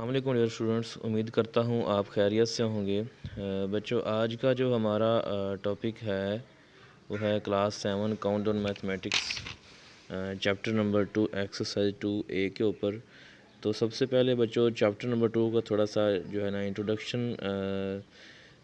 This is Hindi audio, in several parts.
अस्सलामुअलैकुम डियर स्टूडेंट्स, उम्मीद करता हूँ आप खैरियत से होंगे। बच्चों, आज का जो हमारा टॉपिक है वो है class 7 count on mathematics, chapter number 2 exercise 2A के ऊपर। तो सबसे पहले बच्चों चैप्टर नंबर 2 का थोड़ा सा जो है ना इंट्रोडक्शन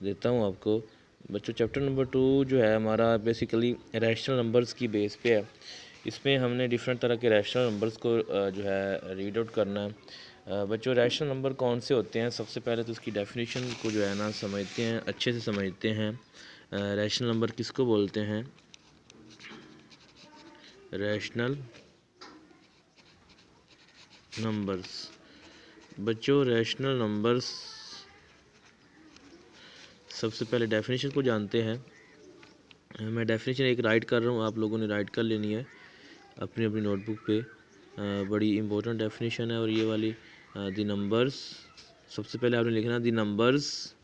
देता हूँ आपको। बच्चों चैप्टर नंबर 2 जो है हमारा बेसिकली रैशनल नंबर्स की बेस पे है। इसमें हमने डिफरेंट तरह के रैशनल नंबर्स को जो है रीड आउट करना है। बच्चों रैशनल नंबर कौन से होते हैं, सबसे पहले तो उसकी डेफिनेशन को जो है ना समझते हैं, अच्छे से समझते हैं। रैशनल नंबर किसको बोलते हैं? Rational numbers. बच्चों रैशनल नंबर्स सबसे पहले डेफिनेशन को जानते हैं। मैं डेफिनेशन एक राइट कर रहा हूँ, आप लोगों ने राइट कर लेनी है अपनी अपनी नोटबुक पे। बड़ी इंपॉर्टेंट डेफिनेशन है और ये वाली द नंबर्स। सबसे पहले आपने लिखना the numbers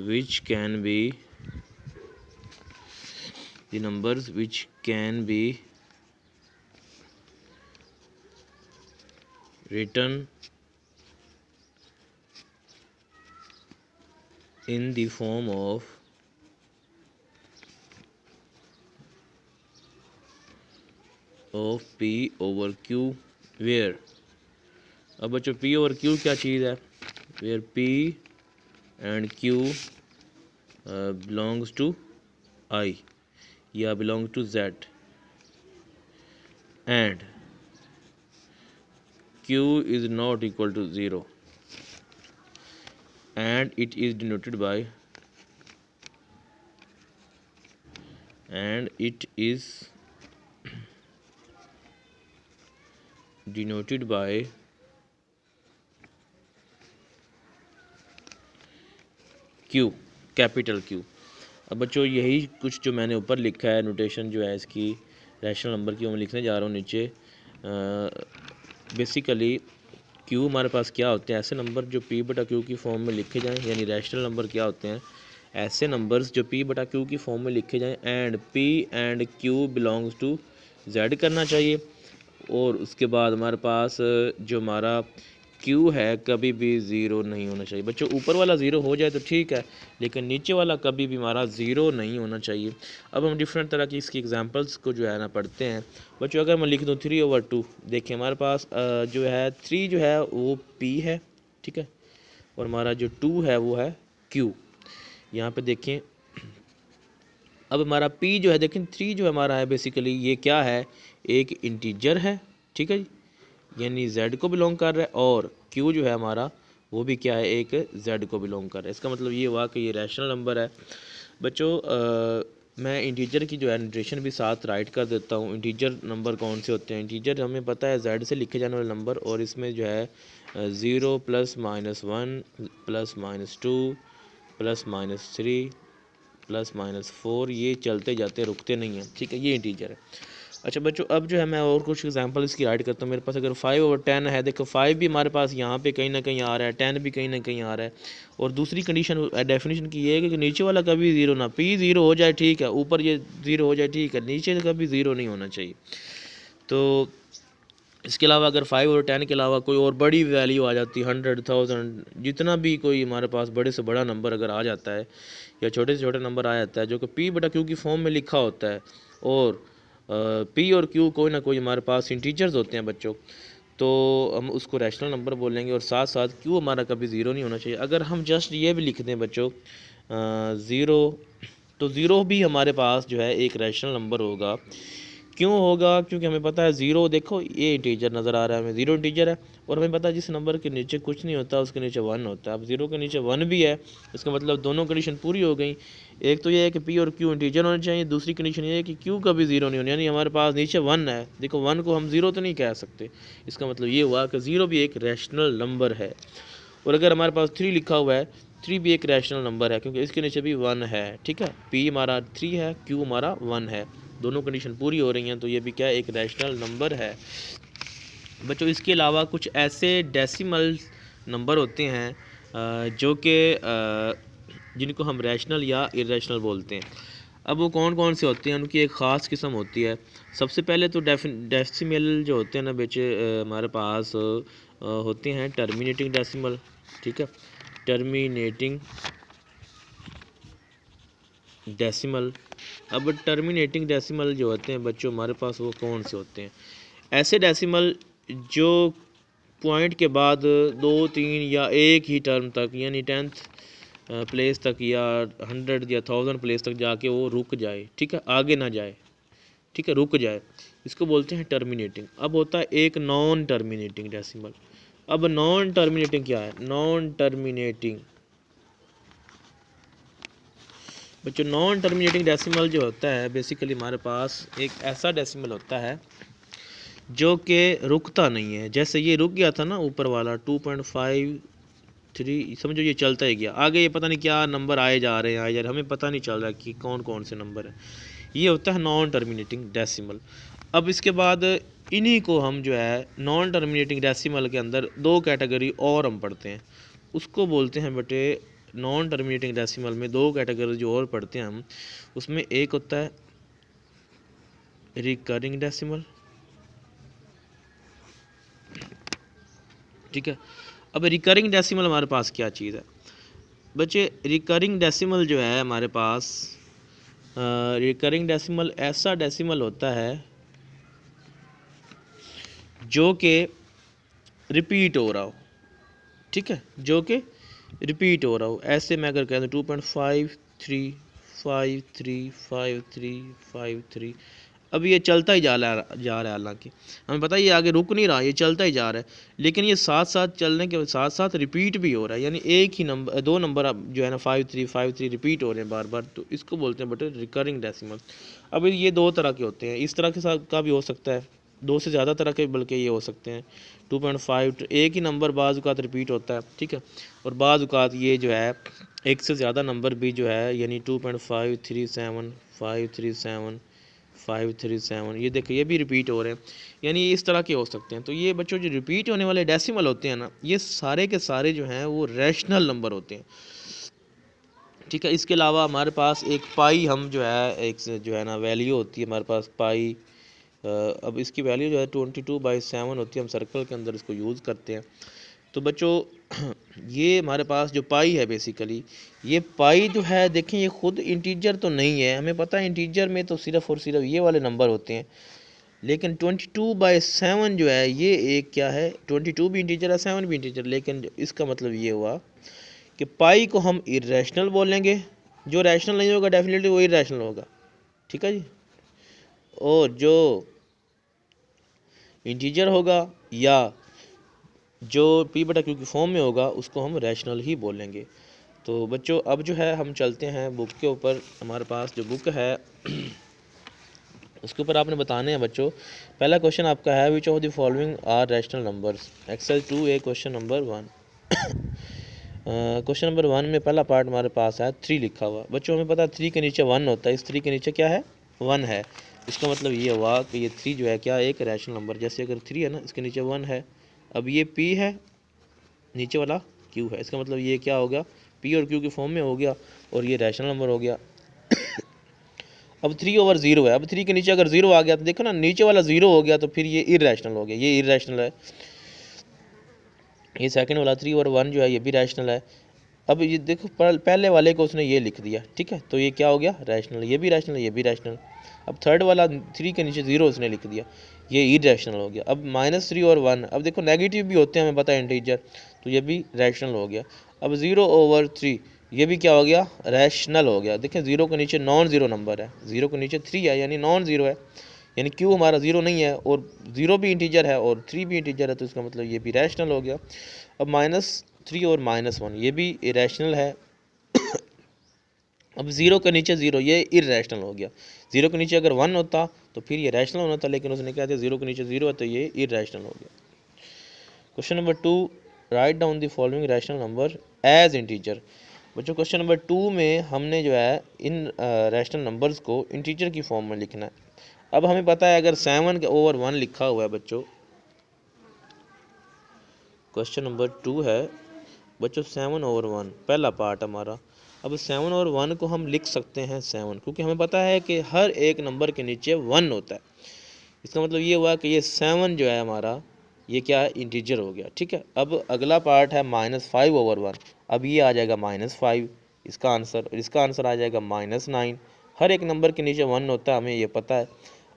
which can be written in the form of P over Q where। अब बच्चों P over Q क्या चीज़ है? where P and Q belongs to I या belongs to Z and Q is not equal to 0 and it is denoted by Q, capital Q। अब बच्चों यही कुछ जो मैंने ऊपर लिखा है नोटेशन जो है इसकी रैशनल नंबर की, वो मैं लिखने जा रहा हूँ नीचे। बेसिकली Q हमारे पास क्या होते हैं? ऐसे नंबर जो P बटा Q की फॉर्म में लिखे जाएं, यानी रैशनल नंबर क्या होते हैं? ऐसे नंबर्स जो P बटा Q की फॉर्म में लिखे जाएं and P and Q belongs to Z करना चाहिए। और उसके बाद हमारे पास जो हमारा Q है कभी भी ज़ीरो नहीं होना चाहिए। बच्चों ऊपर वाला ज़ीरो हो जाए तो ठीक है, लेकिन नीचे वाला कभी भी हमारा ज़ीरो नहीं होना चाहिए। अब हम डिफरेंट तरह की इसकी एग्जांपल्स को जो है ना पढ़ते हैं। बच्चों अगर मैं लिख दूँ 3/2, देखिए हमारे पास जो है 3 जो है वो P है, ठीक है, और हमारा जो 2 है वो है Q। यहाँ पे देखें, अब हमारा P जो है देखें 3 जो हमारा है बेसिकली ये क्या है? एक इंटीजर है, ठीक है जी, यानी Z को बिलोंग कर रहा है। और Q जो है हमारा वो भी क्या है? एक Z को बिलोंग कर रहा है। इसका मतलब ये हुआ कि ये रैशनल नंबर है। बच्चों मैं इंटीजर की जो है नोटेशन भी साथ राइट कर देता हूँ। इंटीजर नंबर कौन से होते हैं? इंटीजर हमें पता है Z से लिखे जाने वाले नंबर, और इसमें जो है 0 +- 1 +- 2 +- 3 +- 4 ये चलते जाते रुकते नहीं हैं, ठीक है, ये इंटीजर है। अच्छा बच्चों अब जो है मैं और कुछ एग्जांपल इसकी राइट करता हूँ। मेरे पास अगर 5/10 है, देखो 5 भी हमारे पास यहाँ पे कहीं ना कहीं आ रहा है, 10 भी कहीं ना कहीं आ रहा है। और दूसरी कंडीशन डेफिनेशन की ये है कि नीचे वाला कभी ज़ीरो ना, P ज़ीरो हो जाए ठीक है, ऊपर ये ज़ीरो हो जाए ठीक है, नीचे कभी ज़ीरो नहीं होना चाहिए। तो इसके अलावा अगर 5/10 के अलावा कोई और बड़ी वैल्यू आ जाती है, 100,000, जितना भी कोई हमारे पास बड़े से बड़ा नंबर अगर आ जाता है या छोटे से छोटा नंबर आ जाता है जो कि P बटा Q की फॉर्म में लिखा होता है, और P और Q कोई ना कोई हमारे पास इंटीजर्स होते हैं बच्चों, तो हम उसको रैशनल नंबर बोलेंगे। और साथ साथ Q हमारा कभी ज़ीरो नहीं होना चाहिए। अगर हम जस्ट ये भी लिख दें बच्चों ज़ीरो, तो ज़ीरो भी हमारे पास जो है एक रैशनल नंबर होगा। क्यों होगा? क्योंकि हमें पता है ज़ीरो, देखो ये इंटीजर नज़र आ रहा है हमें, ज़ीरो इंटीजर है, और हमें पता है जिस नंबर के नीचे कुछ नहीं होता उसके नीचे 1 होता है। अब ज़ीरो के नीचे 1 भी है, इसका मतलब दोनों कंडीशन पूरी हो गई। एक तो ये है कि P और Q इंटीजर होने चाहिए, दूसरी कंडीशन ये है कि Q कभी ज़ीरो नहीं होना, यानी हमारे पास नीचे 1 है। देखो 1 को हम ज़ीरो तो नहीं कह सकते, इसका मतलब ये हुआ कि ज़ीरो भी एक रैशनल नंबर है। और अगर हमारे पास 3 लिखा हुआ है, 3 भी एक रैशनल नंबर है क्योंकि इसके नीचे भी 1 है, ठीक है। P हमारा 3 है, Q हमारा 1 है, दोनों कंडीशन पूरी हो रही हैं, तो ये भी क्या एक रैशनल नंबर है। बच्चों इसके अलावा कुछ ऐसे डेसिमल नंबर होते हैं जो कि जिनको हम रैशनल या इरेशनल बोलते हैं। अब वो कौन कौन से होते हैं, उनकी एक ख़ास किस्म होती है। सबसे पहले तो डेसिमल जो होते हैं ना बच्चे हमारे पास होते हैं टर्मिनेटिंग डेसिमल, ठीक है, टर्मिनेटिंग डेसिमल। अब टर्मिनेटिंग डेसिमल जो होते हैं बच्चों हमारे पास वो कौन से होते हैं, ऐसे डेसिमल जो पॉइंट के बाद 2, 3 या एक ही टर्म तक यानी 10th प्लेस तक या 100 या 1000 प्लेस तक जाके वो रुक जाए, ठीक है, आगे ना जाए, ठीक है, रुक जाए, इसको बोलते हैं टर्मिनेटिंग। अब होता है एक नॉन टर्मिनेटिंग डेसिमल। अब नॉन टर्मिनेटिंग क्या है, नॉन टर्मिनेटिंग बच्चों, नॉन टर्मिनेटिंग डेसिमल जो होता है बेसिकली हमारे पास एक ऐसा डेसिमल होता है जो कि रुकता नहीं है। जैसे ये रुक गया था ना ऊपर वाला 2.53, समझो ये चलता ही गया, आगे ये पता नहीं क्या नंबर आए जा रहे हैं यार, हमें पता नहीं चल रहा कि कौन कौन से नंबर है। ये होता है नॉन टर्मिनेटिंग डेसिमल। अब इसके बाद इन्हीं को हम जो है नॉन टर्मिनेटिंग डेसिमल के अंदर 2 कैटेगरी और हम पढ़ते हैं, उसको बोलते हैं बेटे नॉन टर्मिनेटिंग डेसिमल में 2 कैटेगरी जो और पढ़ते हैं हम, उसमें एक होता है रिकरिंग डेसिमल, ठीक है। अब रिकरिंग डेसिमल हमारे पास क्या चीज़ है बच्चे, रिकरिंग डेसिमल जो है हमारे पास रिकरिंग डेसिमल ऐसा डेसिमल होता है जो कि रिपीट हो रहा हो, ठीक है, जो कि रिपीट हो रहा हो। ऐसे मैं अगर कहता हूँ 2.53535353, अब ये चलता ही जा रहा है, हालांकि हमें पता है ये आगे रुक नहीं रहा, ये चलता ही जा रहा है, लेकिन ये साथ साथ चलने के साथ साथ रिपीट भी हो रहा है, यानी एक ही नंबर 2 नंबर अब जो है ना 5353 रिपीट हो रहे हैं बार बार, तो इसको बोलते हैं बटे रिकरिंग डेसिमल। अब ये 2 तरह के होते हैं, इस तरह के साथ का भी हो सकता है, 2 से ज़्यादा तरह के बल्कि ये हो सकते हैं। 2.5 एक ही नंबर बाज़ औक़ात रिपीट होता है, ठीक है, और बाज़ औक़ात ये जो है एक से ज़्यादा नंबर भी जो है यानी 2.537 537 537 ये देखिए ये भी रिपीट हो रहे हैं, यानी इस तरह के हो सकते हैं। तो ये बच्चों जो रिपीट होने वाले डेसिमल होते हैं ना, ये सारे के सारे जो हैं वो रैशनल नंबर होते हैं, ठीक है। इसके अलावा हमारे पास एक पाई हम जो है एक जो है ना वैल्यू होती है हमारे पास पाई, अब इसकी वैल्यू जो है 22/7 होती है, हम सर्कल के अंदर इसको यूज़ करते हैं। तो बच्चों ये हमारे पास जो पाई है बेसिकली, ये पाई जो है देखें ये खुद इंटीजर तो नहीं है, हमें पता है इंटीजर में तो सिर्फ और सिर्फ ये वाले नंबर होते हैं, लेकिन 22/7 जो है ये एक क्या है, 22 भी इंटीजर है 7 भी इंटीजर, लेकिन इसका मतलब ये हुआ कि पाई को हम इरेशनल बोलेंगे, जो रैशनल नहीं होगा डेफिनेटली वो इरेशनल होगा, ठीक है जी, और जो इंटीजर होगा या जो पी बटा क्यू की फॉर्म में होगा उसको हम रैशनल ही बोलेंगे। तो बच्चों अब जो है हम चलते हैं बुक के ऊपर। हमारे पास जो बुक है उसके ऊपर आपने बताने हैं बच्चों। पहला क्वेश्चन आपका है which of the following are rational numbers, excel 2A question number 1। Question number 1 में पहला पार्ट हमारे पास है 3 लिखा हुआ। बच्चों हमें पता है 3 के नीचे 1 होता है, इस 3 के नीचे क्या है 1 है, इसका मतलब ये हुआ कि ये 3 जो है क्या एक रैशनल नंबर, जैसे अगर 3 है ना इसके नीचे 1 है, अब ये P है नीचे वाला Q है, इसका मतलब ये क्या हो गया P और Q के फॉर्म में हो गया और ये रैशनल नंबर हो गया। अब 3/0 है, अब 3 के नीचे अगर 0 आ गया तो देखो ना नीचे वाला 0 हो गया तो फिर ये इरेशनल हो गया, ये इरेशनल है। ये सेकंड वाला 3/1 जो है ये भी रैशनल है। अब ये देखो पहले वाले को उसने ये लिख दिया, ठीक है, तो ये क्या हो गया रैशनल, ये भी रैशनल ये भी रैशनल। अब थर्ड वाला 3 के नीचे 0 उसने लिख दिया, ये इरेशनल हो गया। अब -3 और 1, अब देखो नेगेटिव भी होते हैं हमें पता है इंटीजर, तो ये भी रैशनल हो गया। अब 0/3 ये भी क्या हो गया रैशनल हो गया। देखें 0 के नीचे नॉन ज़ीरो नंबर है, 0 के नीचे 3 है यानी नॉन ज़ीरो है, यानी Q हमारा 0 नहीं है और 0 भी इंटीजर है और 3 भी इंटीजर है, तो इसका मतलब ये भी रैशनल हो गया। अब -3 और -1 ये भी इरेशनल है। अब 0 के नीचे 0 ये इरेशनल हो गया, 0 के नीचे अगर 1 होता तो फिर ये रैशनल होना था, लेकिन उसने क्या दिया 0 के नीचे 0 है तो ये इरेशनल हो गया। Question number 2 write down the following rational number as integer. बच्चों क्वेश्चन नंबर 2 में हमने जो है इन रैशनल नंबर्स को इंटीजर की फॉर्म में लिखना है। अब हमें पता है अगर 7/1 लिखा हुआ है बच्चों, क्वेश्चन नंबर 2 है बच्चों 7/1 पहला पार्ट हमारा, अब 7 और 1 को हम लिख सकते हैं 7, क्योंकि हमें पता है कि हर एक नंबर के नीचे 1 होता है। इसका मतलब ये हुआ कि ये 7 जो है हमारा ये क्या है, इंटीजर हो गया। ठीक है, अब अगला पार्ट है -5/1। अब ये आ जाएगा -5 इसका आंसर, और इसका आंसर आ जाएगा -9। हर एक नंबर के नीचे 1 होता है, हमें ये पता है।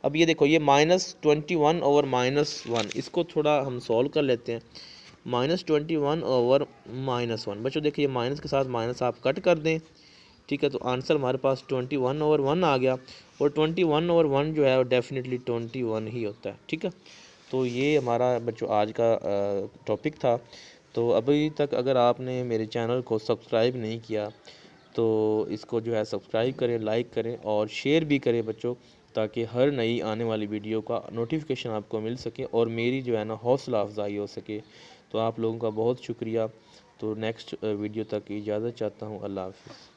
अब ये देखो, ये -21/-1, इसको थोड़ा हम सॉल्व कर लेते हैं। -21/-1 बच्चों देखिए, माइनस के साथ माइनस आप कट कर दें। ठीक है, तो आंसर हमारे पास 21/1 आ गया, और 21/1 जो है वो डेफिनेटली 21 ही होता है। ठीक है, तो ये हमारा बच्चों आज का टॉपिक था। तो अभी तक अगर आपने मेरे चैनल को सब्सक्राइब नहीं किया तो इसको जो है सब्सक्राइब करें, लाइक करें और शेयर भी करें बच्चों, ताकि हर नई आने वाली वीडियो का नोटिफिकेशन आपको मिल सके और मेरी जो है ना हौसला अफजाई हो सके। तो आप लोगों का बहुत शुक्रिया। तो नेक्स्ट वीडियो तक इजाज़त चाहता हूँ। अल्लाह हाफ़िज़।